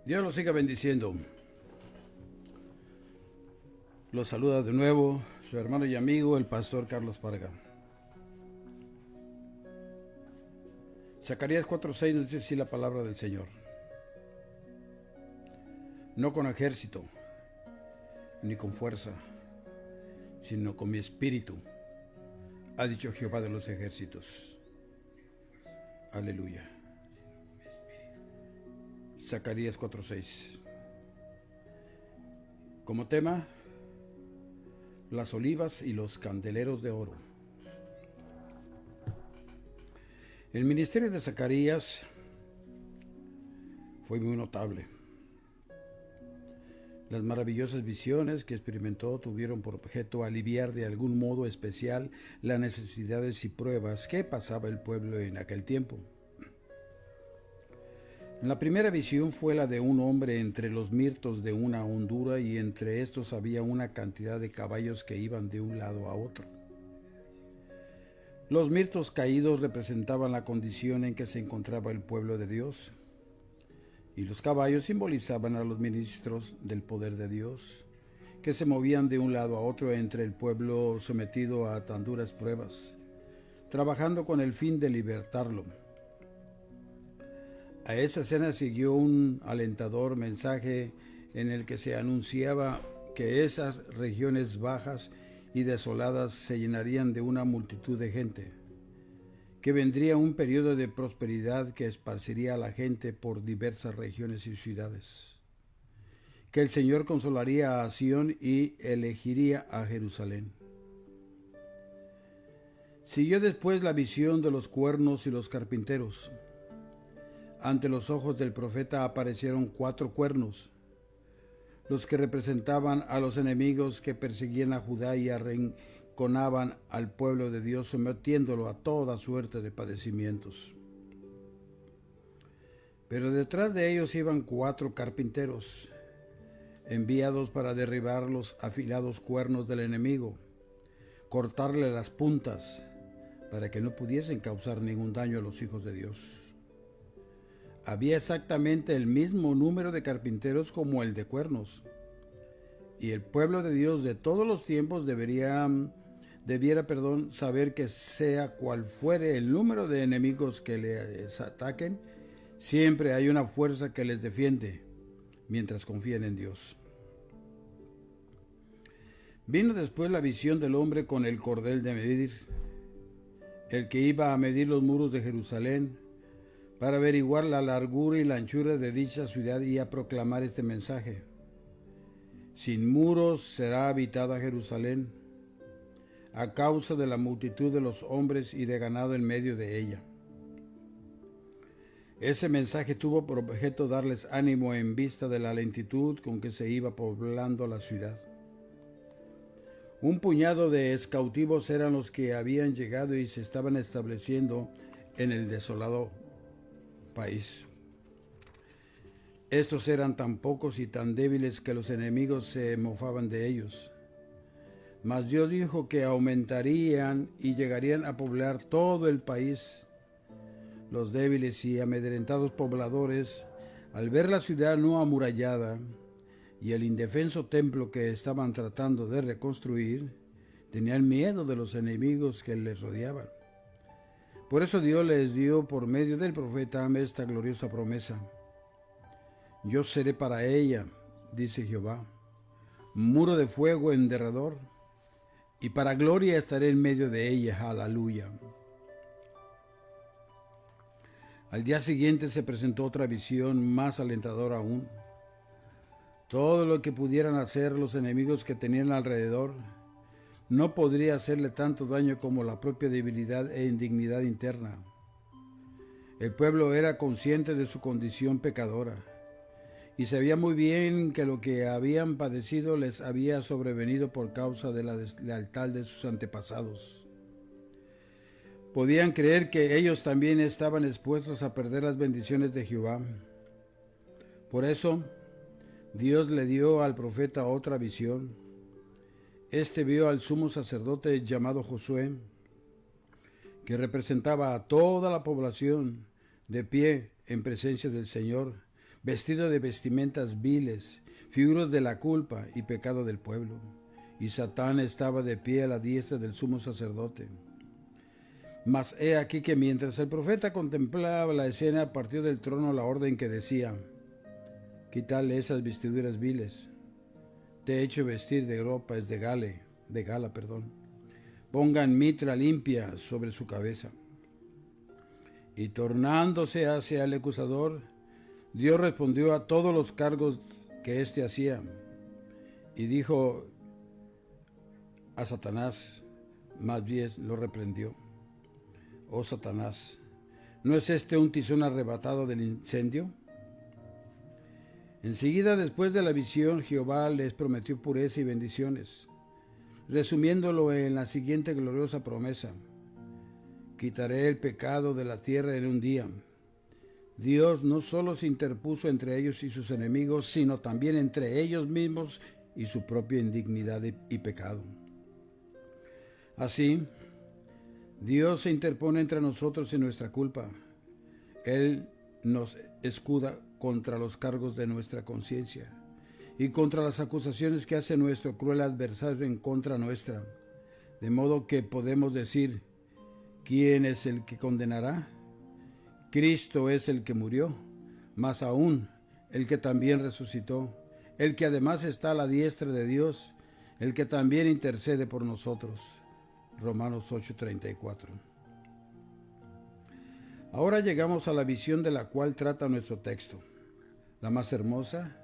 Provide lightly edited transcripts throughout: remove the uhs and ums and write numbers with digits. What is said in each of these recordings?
Dios los siga bendiciendo. Los saluda de nuevo su hermano y amigo, el pastor Carlos Parga. Zacarías 4:6 nos dice así la palabra del Señor. No con ejército, ni con fuerza, sino con mi espíritu, ha dicho Jehová de los ejércitos. Aleluya. Zacarías 4:6. Como tema, las olivas y los candeleros de oro. El ministerio de Zacarías fue muy notable. Las maravillosas visiones que experimentó tuvieron por objeto aliviar de algún modo especial las necesidades y pruebas que pasaba el pueblo en aquel tiempo. La primera visión fue la de un hombre entre los mirtos de una hondura, y entre estos había una cantidad de caballos que iban de un lado a otro. Los mirtos caídos representaban la condición en que se encontraba el pueblo de Dios, y los caballos simbolizaban a los ministros del poder de Dios, que se movían de un lado a otro entre el pueblo sometido a tan duras pruebas, trabajando con el fin de libertarlo. A esa escena siguió un alentador mensaje en el que se anunciaba que esas regiones bajas y desoladas se llenarían de una multitud de gente, que vendría un periodo de prosperidad que esparciría a la gente por diversas regiones y ciudades, que el Señor consolaría a Sión y elegiría a Jerusalén. Siguió después la visión de los cuernos y los carpinteros. Ante los ojos del profeta aparecieron 4 cuernos, los que representaban a los enemigos que perseguían a Judá y arrinconaban al pueblo de Dios, sometiéndolo a toda suerte de padecimientos. Pero detrás de ellos iban 4 carpinteros, enviados para derribar los afilados cuernos del enemigo, cortarle las puntas, para que no pudiesen causar ningún daño a los hijos de Dios. Había exactamente el mismo número de carpinteros como el de cuernos, y el pueblo de Dios de todos los tiempos debiera saber que sea cual fuere el número de enemigos que les ataquen, siempre hay una fuerza que les defiende mientras confíen en Dios. Vino después la visión del hombre con el cordel de medir, el que iba a medir los muros de Jerusalén, para averiguar la largura y la anchura de dicha ciudad y a proclamar este mensaje. Sin muros será habitada Jerusalén, a causa de la multitud de los hombres y de ganado en medio de ella. Ese mensaje tuvo por objeto darles ánimo en vista de la lentitud con que se iba poblando la ciudad. Un puñado de cautivos eran los que habían llegado y se estaban estableciendo en el desolado país. Estos eran tan pocos y tan débiles que los enemigos se mofaban de ellos. Mas Dios dijo que aumentarían y llegarían a poblar todo el país. Los débiles y amedrentados pobladores, al ver la ciudad no amurallada y el indefenso templo que estaban tratando de reconstruir, tenían miedo de los enemigos que les rodeaban. Por eso Dios les dio por medio del profeta esta gloriosa promesa. Yo seré para ella, dice Jehová, muro de fuego en derredor, y para gloria estaré en medio de ella. Aleluya. Al día siguiente se presentó otra visión más alentadora aún. Todo lo que pudieran hacer los enemigos que tenían alrededor no podría hacerle tanto daño como la propia debilidad e indignidad interna. El pueblo era consciente de su condición pecadora y sabía muy bien que lo que habían padecido les había sobrevenido por causa de la deslealtad de sus antepasados. Podían creer que ellos también estaban expuestos a perder las bendiciones de Jehová. Por eso, Dios le dio al profeta otra visión. Este vio al sumo sacerdote llamado Josué, que representaba a toda la población, de pie en presencia del Señor, vestido de vestimentas viles, figuras de la culpa y pecado del pueblo. Y Satán estaba de pie a la diestra del sumo sacerdote. Mas he aquí que mientras el profeta contemplaba la escena, partió del trono la orden que decía: quitadle esas vestiduras viles. Te he hecho vestir de ropas de gala. Pongan mitra limpia sobre su cabeza. Y tornándose hacia el acusador, Dios respondió a todos los cargos que éste hacía. Y dijo a Satanás, más bien lo reprendió: oh Satanás, ¿no es este un tizón arrebatado del incendio? Enseguida, después de la visión, Jehová les prometió pureza y bendiciones, resumiéndolo en la siguiente gloriosa promesa: quitaré el pecado de la tierra en un día. Dios no solo se interpuso entre ellos y sus enemigos, sino también entre ellos mismos y su propia indignidad y pecado. Así, Dios se interpone entre nosotros y nuestra culpa. Él nos escuda contra los cargos de nuestra conciencia y contra las acusaciones que hace nuestro cruel adversario en contra nuestra, de modo que podemos decir: ¿quién es el que condenará? Cristo es el que murió, más aún el que también resucitó, el que además está a la diestra de Dios, el que también intercede por nosotros. Romanos 8:34. Ahora llegamos a la visión de la cual trata nuestro texto, la más hermosa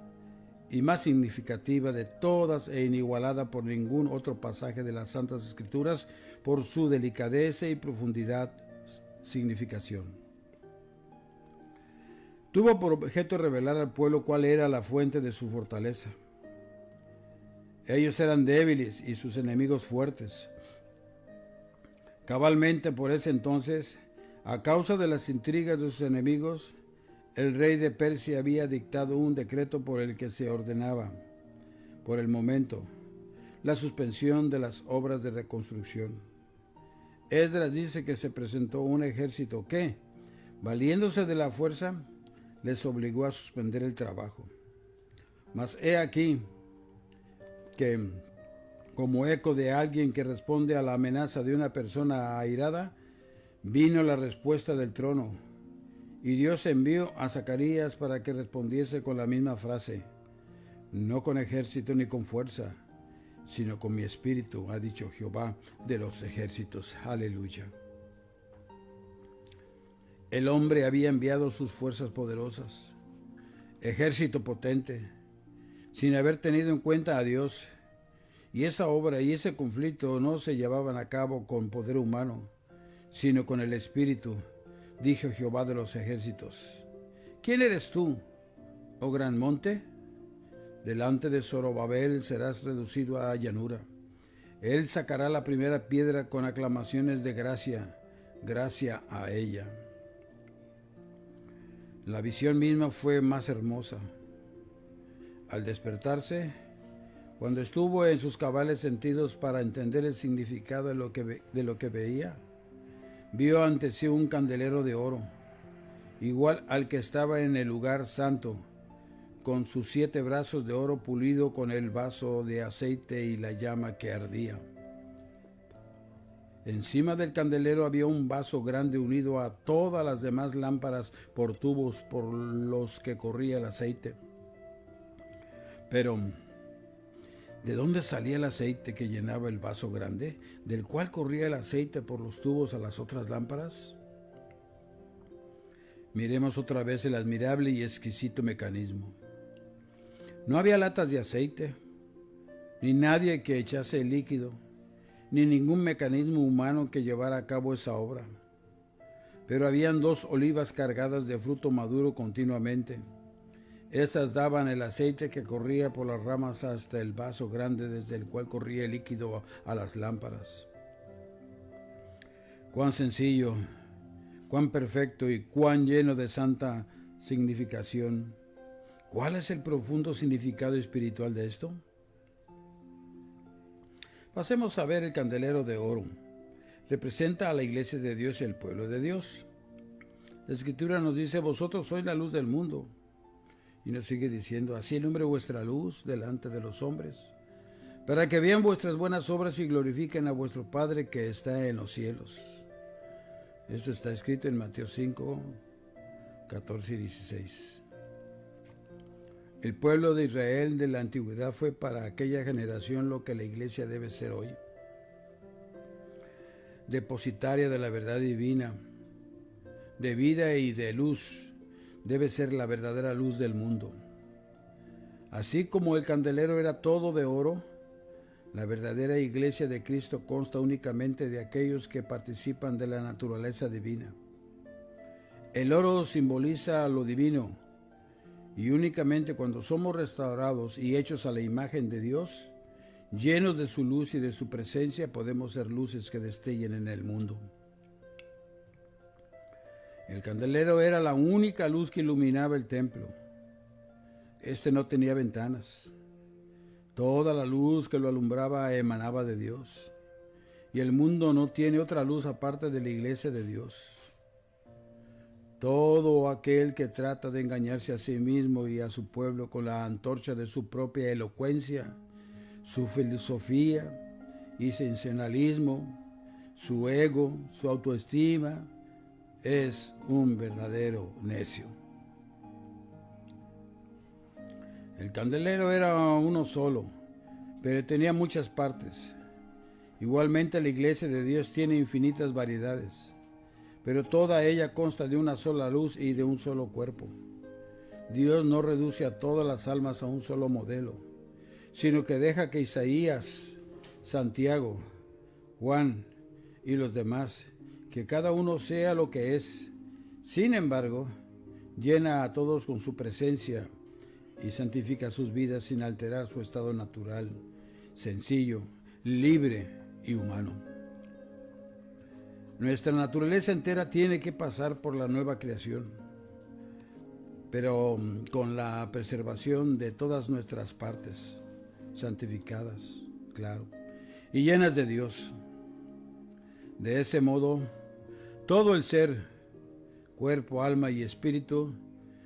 y más significativa de todas e inigualada por ningún otro pasaje de las Santas Escrituras por su delicadeza y profundidad significación. Tuvo por objeto revelar al pueblo cuál era la fuente de su fortaleza. Ellos eran débiles y sus enemigos fuertes. Cabalmente por ese entonces, a causa de las intrigas de sus enemigos, el rey de Persia había dictado un decreto por el que se ordenaba, por el momento, la suspensión de las obras de reconstrucción. Esdras dice que se presentó un ejército que, valiéndose de la fuerza, les obligó a suspender el trabajo. Mas he aquí que, como eco de alguien que responde a la amenaza de una persona airada, vino la respuesta del trono, y Dios envió a Zacarías para que respondiese con la misma frase: no con ejército ni con fuerza, sino con mi espíritu, ha dicho Jehová de los ejércitos. Aleluya. El hombre había enviado sus fuerzas poderosas, ejército potente, sin haber tenido en cuenta a Dios, y esa obra y ese conflicto no se llevaban a cabo con poder humano, sino con el Espíritu, dijo Jehová de los ejércitos. ¿Quién eres tú, oh gran monte? Delante de Zorobabel serás reducido a llanura. Él sacará la primera piedra con aclamaciones de gracia, gracia a ella. La visión misma fue más hermosa. Al despertarse, cuando estuvo en sus cabales sentidos para entender el significado de lo que veía, vio ante sí un candelero de oro, igual al que estaba en el lugar santo, con sus 7 brazos de oro pulido, con el vaso de aceite y la llama que ardía. Encima del candelero había un vaso grande unido a todas las demás lámparas por tubos por los que corría el aceite. Pero, ¿de dónde salía el aceite que llenaba el vaso grande, del cual corría el aceite por los tubos a las otras lámparas? Miremos otra vez el admirable y exquisito mecanismo. No había latas de aceite, ni nadie que echase el líquido, ni ningún mecanismo humano que llevara a cabo esa obra. Pero habían 2 olivas cargadas de fruto maduro continuamente. Estas daban el aceite que corría por las ramas hasta el vaso grande desde el cual corría el líquido a las lámparas. Cuán sencillo, cuán perfecto y cuán lleno de santa significación. ¿Cuál es el profundo significado espiritual de esto? Pasemos a ver el candelero de oro. Representa a la iglesia de Dios y el pueblo de Dios. La Escritura nos dice: vosotros sois la luz del mundo. Y nos sigue diciendo, así alumbre vuestra luz delante de los hombres, para que vean vuestras buenas obras y glorifiquen a vuestro Padre que está en los cielos. Esto está escrito en Mateo 5, 14 y 16. El pueblo de Israel de la antigüedad fue para aquella generación lo que la iglesia debe ser hoy. Depositaria de la verdad divina, de vida y de luz, debe ser la verdadera luz del mundo. Así como el candelero era todo de oro, la verdadera iglesia de Cristo consta únicamente de aquellos que participan de la naturaleza divina. El oro simboliza lo divino, y únicamente cuando somos restaurados y hechos a la imagen de Dios, llenos de su luz y de su presencia, podemos ser luces que destellen en el mundo. El candelero era la única luz que iluminaba el templo. Este no tenía ventanas. Toda la luz que lo alumbraba emanaba de Dios. Y el mundo no tiene otra luz aparte de la iglesia de Dios. Todo aquel que trata de engañarse a sí mismo y a su pueblo con la antorcha de su propia elocuencia, su filosofía y sensacionalismo, su ego, su autoestima, es un verdadero necio. El candelero era uno solo, pero tenía muchas partes. Igualmente la iglesia de Dios tiene infinitas variedades, pero toda ella consta de una sola luz y de un solo cuerpo. Dios no reduce a todas las almas a un solo modelo, sino que deja que Isaías, Santiago, Juan y los demás, que cada uno sea lo que es. Sin embargo, llena a todos con su presencia y santifica sus vidas sin alterar su estado natural, sencillo, libre y humano. Nuestra naturaleza entera tiene que pasar por la nueva creación, pero con la preservación de todas nuestras partes, santificadas, claro, y llenas de Dios. De ese modo, todo el ser, cuerpo, alma y espíritu,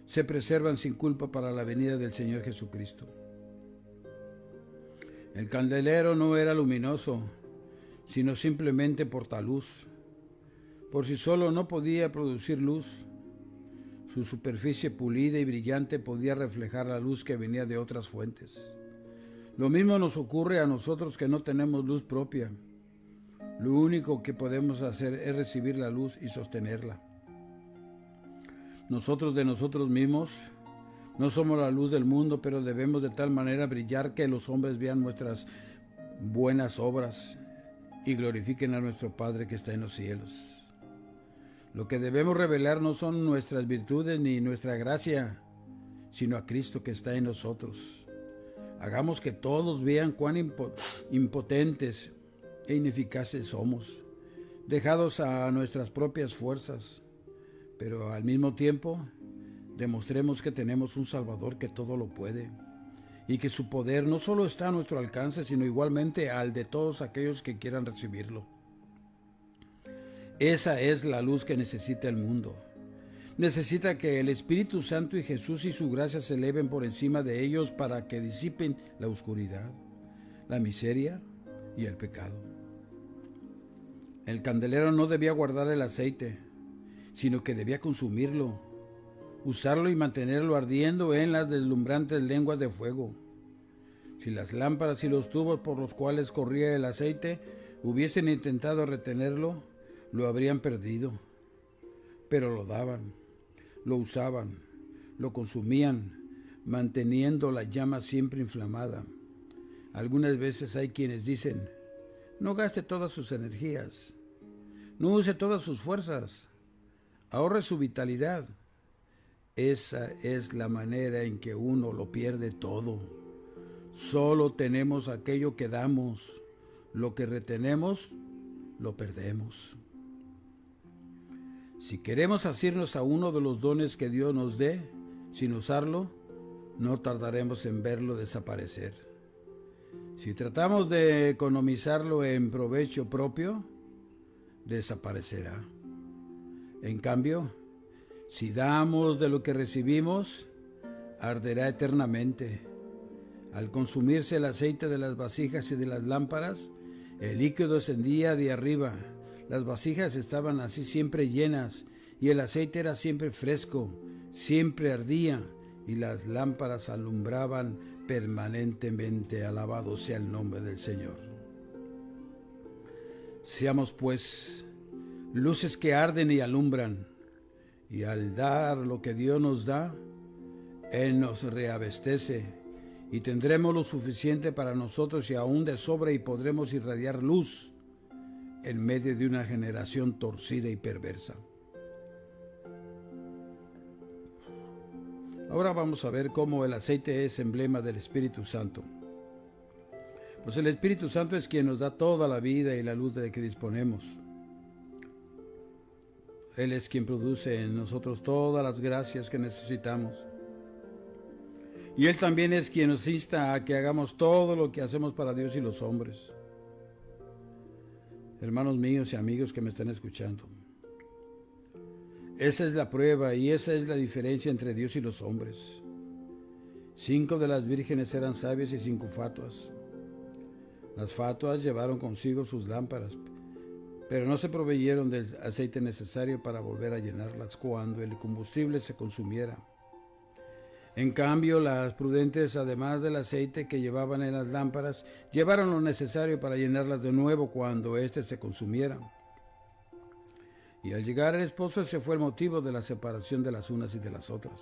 se preservan sin culpa para la venida del Señor Jesucristo. El candelero no era luminoso, sino simplemente portaluz. Por sí solo no podía producir luz. Su superficie pulida y brillante podía reflejar la luz que venía de otras fuentes. Lo mismo nos ocurre a nosotros que no tenemos luz propia. Lo único que podemos hacer es recibir la luz y sostenerla. Nosotros de nosotros mismos no somos la luz del mundo, pero debemos de tal manera brillar que los hombres vean nuestras buenas obras y glorifiquen a nuestro Padre que está en los cielos. Lo que debemos revelar no son nuestras virtudes ni nuestra gracia, sino a Cristo que está en nosotros. Hagamos que todos vean cuán impotentes e ineficaces somos, dejados a nuestras propias fuerzas, pero al mismo tiempo demostremos que tenemos un Salvador que todo lo puede y que su poder no solo está a nuestro alcance, sino igualmente al de todos aquellos que quieran recibirlo. Esa es la luz que necesita el mundo. Necesita que el Espíritu Santo y Jesús y su gracia se eleven por encima de ellos para que disipen la oscuridad, la miseria y el pecado. El candelero no debía guardar el aceite, sino que debía consumirlo, usarlo y mantenerlo ardiendo en las deslumbrantes lenguas de fuego. Si las lámparas y los tubos por los cuales corría el aceite hubiesen intentado retenerlo, lo habrían perdido. Pero lo daban, lo usaban, lo consumían, manteniendo la llama siempre inflamada. Algunas veces hay quienes dicen, no gaste todas sus energías, no use todas sus fuerzas, ahorre su vitalidad. Esa es la manera en que uno lo pierde todo. Solo tenemos aquello que damos, lo que retenemos, lo perdemos. Si queremos asirnos a uno de los dones que Dios nos dé, sin usarlo, no tardaremos en verlo desaparecer. Si tratamos de economizarlo en provecho propio, desaparecerá. En cambio, si damos de lo que recibimos, arderá eternamente. Al consumirse el aceite de las vasijas y de las lámparas, el líquido ascendía de arriba. Las vasijas estaban así siempre llenas, y el aceite era siempre fresco, siempre ardía, y las lámparas alumbraban permanentemente. Alabado sea el nombre del Señor. Seamos pues luces que arden y alumbran, y al dar lo que Dios nos da, Él nos reabastece, y tendremos lo suficiente para nosotros y aún de sobra, y podremos irradiar luz en medio de una generación torcida y perversa. Ahora vamos a ver cómo el aceite es emblema del Espíritu Santo. Pues el Espíritu Santo es quien nos da toda la vida y la luz de que disponemos. Él es quien produce en nosotros todas las gracias que necesitamos. Y Él también es quien nos insta a que hagamos todo lo que hacemos para Dios y los hombres. Hermanos míos y amigos que me están escuchando, esa es la prueba y esa es la diferencia entre Dios y los hombres. 5 de las vírgenes eran sabias y 5 fatuas. Las fatuas llevaron consigo sus lámparas, pero no se proveyeron del aceite necesario para volver a llenarlas cuando el combustible se consumiera. En cambio, las prudentes, además del aceite que llevaban en las lámparas, llevaron lo necesario para llenarlas de nuevo cuando éste se consumiera. Y al llegar el esposo, ese fue el motivo de la separación de las unas y de las otras.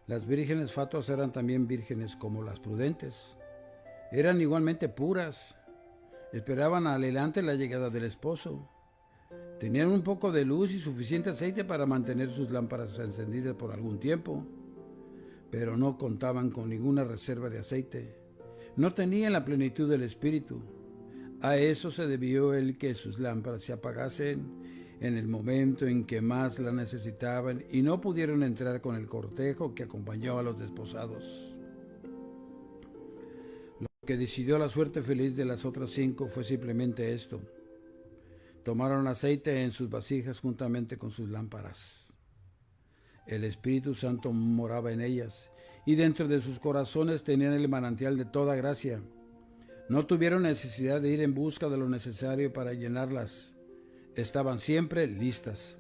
Las vírgenes fatuas eran también vírgenes como las prudentes. Eran igualmente puras. Esperaban adelante la llegada del esposo. Tenían un poco de luz y suficiente aceite para mantener sus lámparas encendidas por algún tiempo, pero no contaban con ninguna reserva de aceite. No tenían la plenitud del Espíritu. A eso se debió el que sus lámparas se apagasen en el momento en que más la necesitaban y no pudieron entrar con el cortejo que acompañó a los desposados. Lo que decidió la suerte feliz de las otras 5 fue simplemente esto: tomaron aceite en sus vasijas juntamente con sus lámparas. El Espíritu Santo moraba en ellas, y dentro de sus corazones tenían el manantial de toda gracia. No tuvieron necesidad de ir en busca de lo necesario para llenarlas. Estaban siempre listas.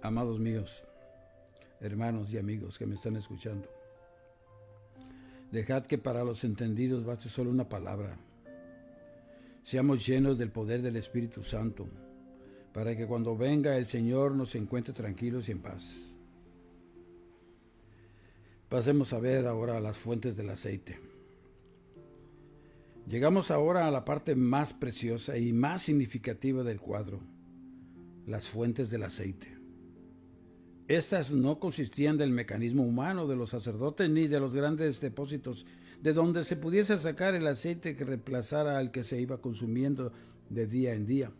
Amados míos, hermanos y amigos que me están escuchando, dejad que para los entendidos baste solo una palabra. Seamos llenos del poder del Espíritu Santo, para que cuando venga el Señor nos encuentre tranquilos y en paz. Pasemos a ver ahora las fuentes del aceite. Llegamos ahora a la parte más preciosa y más significativa del cuadro: las fuentes del aceite. Estas no consistían del mecanismo humano de los sacerdotes ni de los grandes depósitos de donde se pudiese sacar el aceite que reemplazara al que se iba consumiendo de día en día,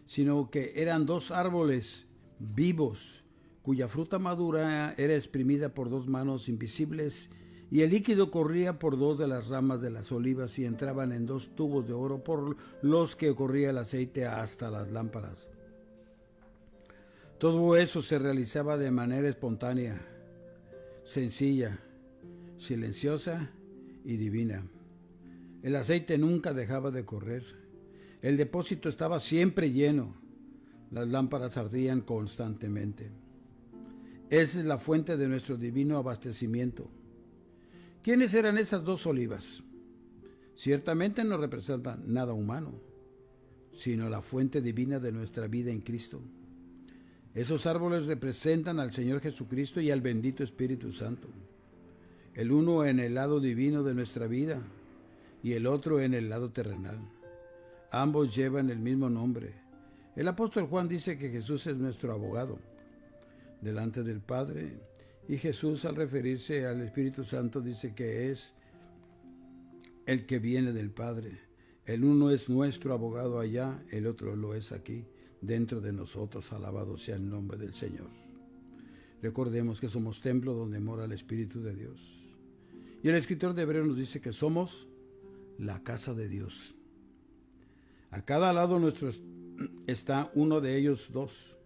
sino que eran 2 árboles vivos cuya fruta madura era exprimida por 2 manos invisibles, y el líquido corría por 2 de las ramas de las olivas y entraban en 2 tubos de oro por los que corría el aceite hasta las lámparas. Todo eso se realizaba de manera espontánea, sencilla, silenciosa y divina. El aceite nunca dejaba de correr. El depósito estaba siempre lleno. Las lámparas ardían constantemente. Esa es la fuente de nuestro divino abastecimiento. ¿Quiénes eran esas 2 olivas? Ciertamente no representan nada humano, sino la fuente divina de nuestra vida en Cristo. Esos árboles representan al Señor Jesucristo y al bendito Espíritu Santo, el uno en el lado divino de nuestra vida y el otro en el lado terrenal. Ambos llevan el mismo nombre. El apóstol Juan dice que Jesús es nuestro abogado delante del Padre, y Jesús, al referirse al Espíritu Santo, dice que es el que viene del Padre. El uno es nuestro abogado allá, el otro lo es aquí, dentro de nosotros. Alabado sea el nombre del Señor. Recordemos que somos templo donde mora el Espíritu de Dios. Y el escritor de Hebreos nos dice que somos la casa de Dios. A cada lado nuestro está uno de ellos 2.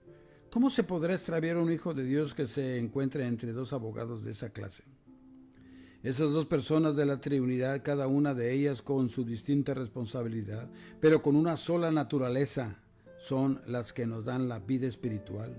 ¿Cómo se podrá extraviar un hijo de Dios que se encuentra entre dos abogados de esa clase? Esas dos personas de la Trinidad, cada una de ellas con su distinta responsabilidad, pero con una sola naturaleza, son las que nos dan la vida espiritual.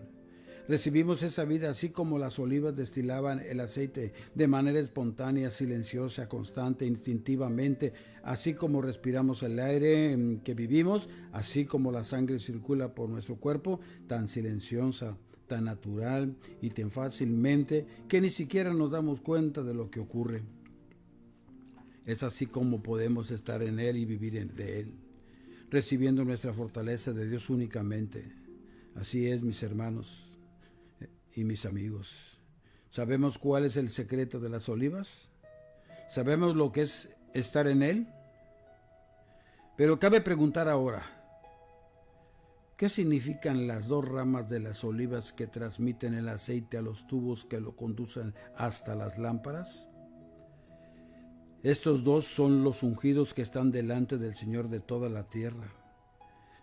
Recibimos esa vida así como las olivas destilaban el aceite de manera espontánea, silenciosa, constante, instintivamente, así como respiramos el aire en que vivimos, así como la sangre circula por nuestro cuerpo, tan silenciosa, tan natural y tan fácilmente que ni siquiera nos damos cuenta de lo que ocurre. Es así como podemos estar en Él y vivir de Él, recibiendo nuestra fortaleza de Dios únicamente. Así es, mis hermanos y mis amigos. ¿Sabemos cuál es el secreto de las olivas? ¿Sabemos lo que es estar en Él? Pero cabe preguntar ahora, ¿qué significan las dos ramas de las olivas que transmiten el aceite a los tubos que lo conducen hasta las lámparas? Estos dos son los ungidos que están delante del Señor de toda la tierra.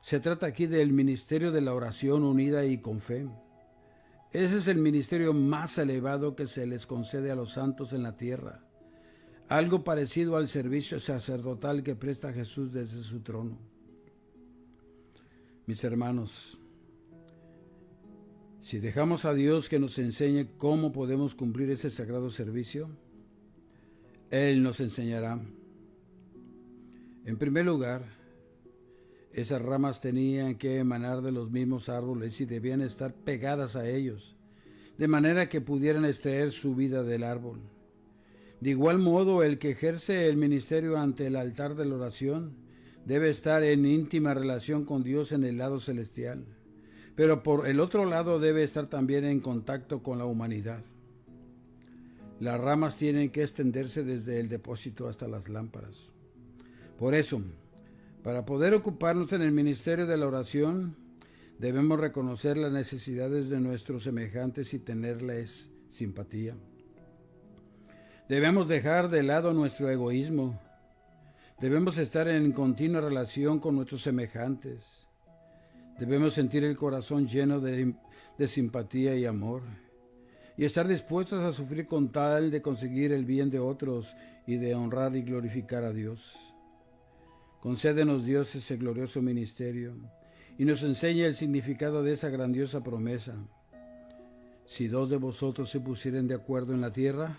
Se trata aquí del ministerio de la oración unida y con fe. Ese es el ministerio más elevado que se les concede a los santos en la tierra, algo parecido al servicio sacerdotal que presta Jesús desde su trono. Mis hermanos, si dejamos a Dios que nos enseñe cómo podemos cumplir ese sagrado servicio, Él nos enseñará. En primer lugar, esas ramas tenían que emanar de los mismos árboles y debían estar pegadas a ellos, de manera que pudieran extraer su vida del árbol. De igual modo, el que ejerce el ministerio ante el altar de la oración debe estar en íntima relación con Dios en el lado celestial, pero por el otro lado debe estar también en contacto con la humanidad. Las ramas tienen que extenderse desde el depósito hasta las lámparas. Por eso, para poder ocuparnos en el ministerio de la oración, debemos reconocer las necesidades de nuestros semejantes y tenerles simpatía. Debemos dejar de lado nuestro egoísmo. Debemos estar en continua relación con nuestros semejantes. Debemos sentir el corazón lleno de simpatía y amor, y estar dispuestos a sufrir con tal de conseguir el bien de otros y de honrar y glorificar a Dios. Concédenos, Dios, ese glorioso ministerio y nos enseña el significado de esa grandiosa promesa. Si dos de vosotros se pusieren de acuerdo en la tierra,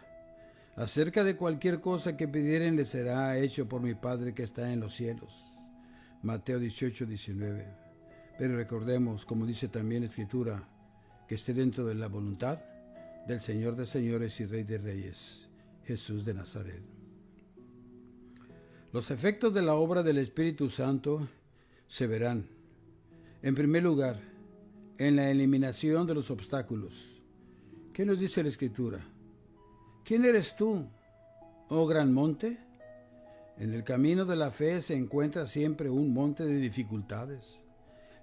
acerca de cualquier cosa que pidieren les será hecho por mi Padre que está en los cielos. Mateo 18:19. Pero recordemos, como dice también la Escritura, que esté dentro de la voluntad del Señor de señores y Rey de reyes, Jesús de Nazaret. Los efectos de la obra del Espíritu Santo se verán, en primer lugar, en la eliminación de los obstáculos. ¿Qué nos dice la Escritura? ¿Quién eres tú, oh gran monte? En el camino de la fe se encuentra siempre un monte de dificultades.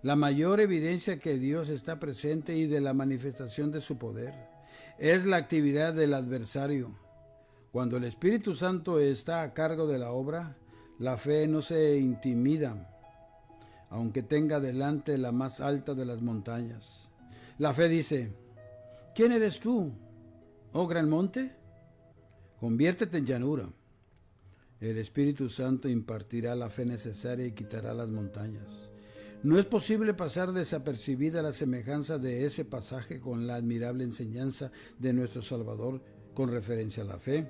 La mayor evidencia que Dios está presente y de la manifestación de su poder es la actividad del adversario. Cuando el Espíritu Santo está a cargo de la obra, la fe no se intimida, aunque tenga delante la más alta de las montañas. La fe dice, ¿quién eres tú, oh gran monte? Conviértete en llanura. El Espíritu Santo impartirá la fe necesaria y quitará las montañas. No es posible pasar desapercibida la semejanza de ese pasaje con la admirable enseñanza de nuestro Salvador con referencia a la fe,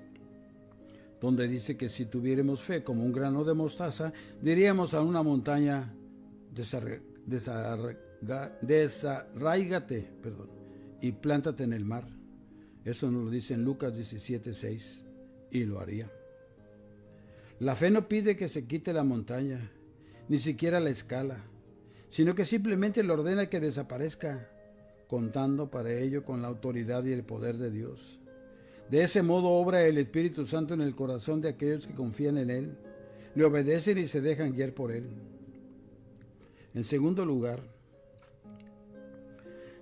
donde dice que si tuviéramos fe como un grano de mostaza, diríamos a una montaña, desarráigate, y plántate en el mar. Eso nos lo dice en Lucas 17:6, y lo haría. La fe no pide que se quite la montaña, ni siquiera la escala, sino que simplemente le ordena que desaparezca, contando para ello con la autoridad y el poder de Dios. De ese modo obra el Espíritu Santo en el corazón de aquellos que confían en Él, le obedecen y se dejan guiar por Él. En segundo lugar,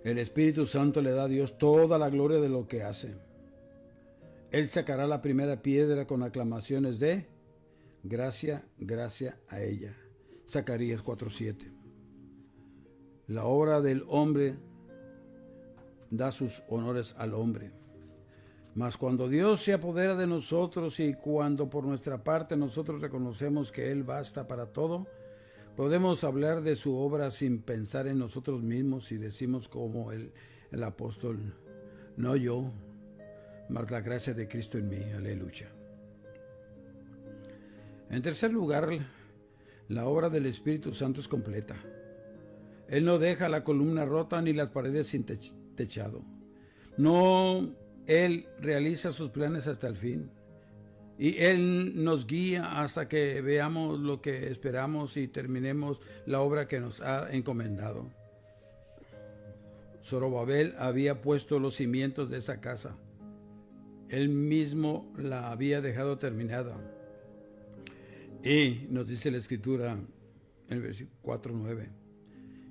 el Espíritu Santo le da a Dios toda la gloria de lo que hace. Él sacará la primera piedra con aclamaciones de gracia, gracia a ella. Zacarías 4:7. La obra del hombre da sus honores al hombre. Mas cuando Dios se apodera de nosotros y cuando por nuestra parte nosotros reconocemos que Él basta para todo, podemos hablar de su obra sin pensar en nosotros mismos y decimos como el apóstol: no yo, mas la gracia de Cristo en mí. Aleluya. En tercer lugar, la obra del Espíritu Santo es completa. Él no deja la columna rota ni las paredes sin techado. No, Él realiza sus planes hasta el fin. Y Él nos guía hasta que veamos lo que esperamos y terminemos la obra que nos ha encomendado. Zorobabel había puesto los cimientos de esa casa. Él mismo la había dejado terminada. Y nos dice la Escritura en el versículo 4:9: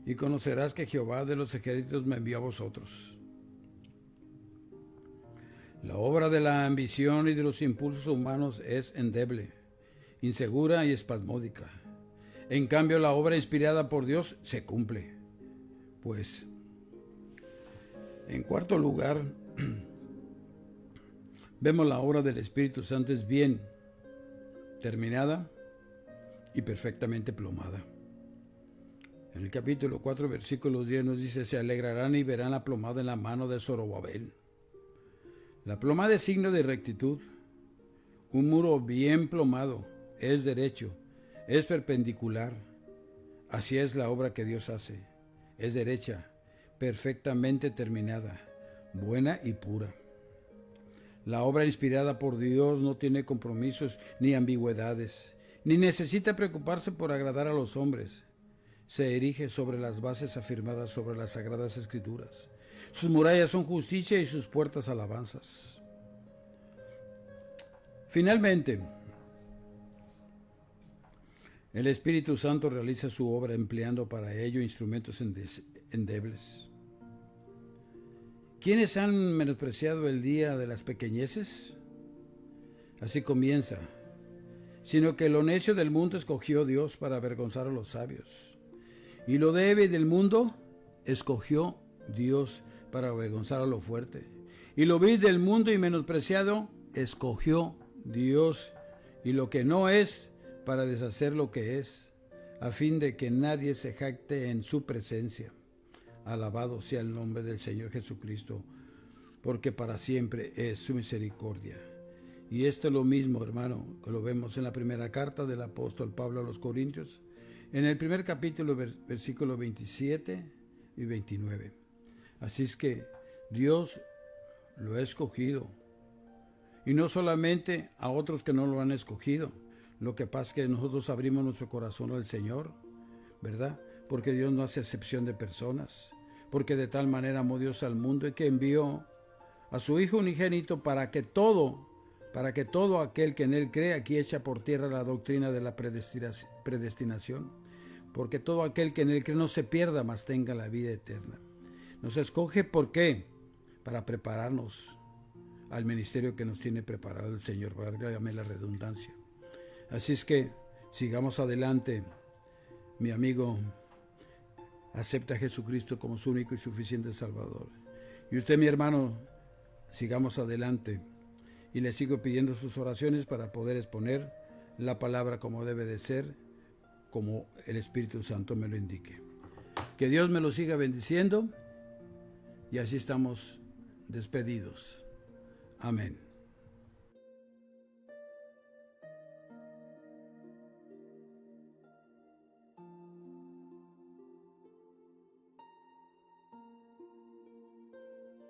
y conocerás que Jehová de los ejércitos me envió a vosotros. La obra de la ambición y de los impulsos humanos es endeble, insegura y espasmódica. En cambio, la obra inspirada por Dios se cumple. Pues, en cuarto lugar, vemos la obra del Espíritu Santo es bien terminada y perfectamente plomada. En el capítulo 4, versículo 10 nos dice: se alegrarán y verán la plomada en la mano de Zorobabel. La plomada es signo de rectitud. Un muro bien plomado es derecho, es perpendicular. Así es la obra que Dios hace. Es derecha, perfectamente terminada, buena y pura. La obra inspirada por Dios no tiene compromisos ni ambigüedades, ni necesita preocuparse por agradar a los hombres. Se erige sobre las bases afirmadas sobre las Sagradas Escrituras. Sus murallas son justicia y sus puertas alabanzas. Finalmente, el Espíritu Santo realiza su obra empleando para ello instrumentos endebles. ¿Quiénes han menospreciado el día de las pequeñeces? Así comienza: sino que lo necio del mundo escogió Dios para avergonzar a los sabios, y lo débil del mundo escogió Dios para avergonzar a lo fuerte, y lo vil del mundo y menospreciado escogió Dios, y lo que no es, para deshacer lo que es, a fin de que nadie se jacte en su presencia. Alabado sea el nombre del Señor Jesucristo, porque para siempre es su misericordia. Y esto es lo mismo, hermano, que lo vemos en la primera carta del apóstol Pablo a los Corintios, en el primer capítulo, versículos 27 y 29. Así es que Dios lo ha escogido, y no solamente a otros que no lo han escogido. Lo que pasa es que nosotros abrimos nuestro corazón al Señor, ¿verdad? Porque Dios no hace excepción de personas, porque de tal manera amó Dios al mundo y que envió a su Hijo unigénito para que todo aquel que en Él cree, aquí echa por tierra la doctrina de la predestinación, porque todo aquel que en Él cree no se pierda, mas tenga la vida eterna. Nos escoge, ¿por qué? Para prepararnos al ministerio que nos tiene preparado el Señor, válgame la redundancia. Así es que sigamos adelante, mi amigo. Acepta a Jesucristo como su único y suficiente Salvador. Y usted, mi hermano, sigamos adelante. Y le sigo pidiendo sus oraciones para poder exponer la palabra como debe de ser, como el Espíritu Santo me lo indique. Que Dios me lo siga bendiciendo, y así estamos despedidos. Amén.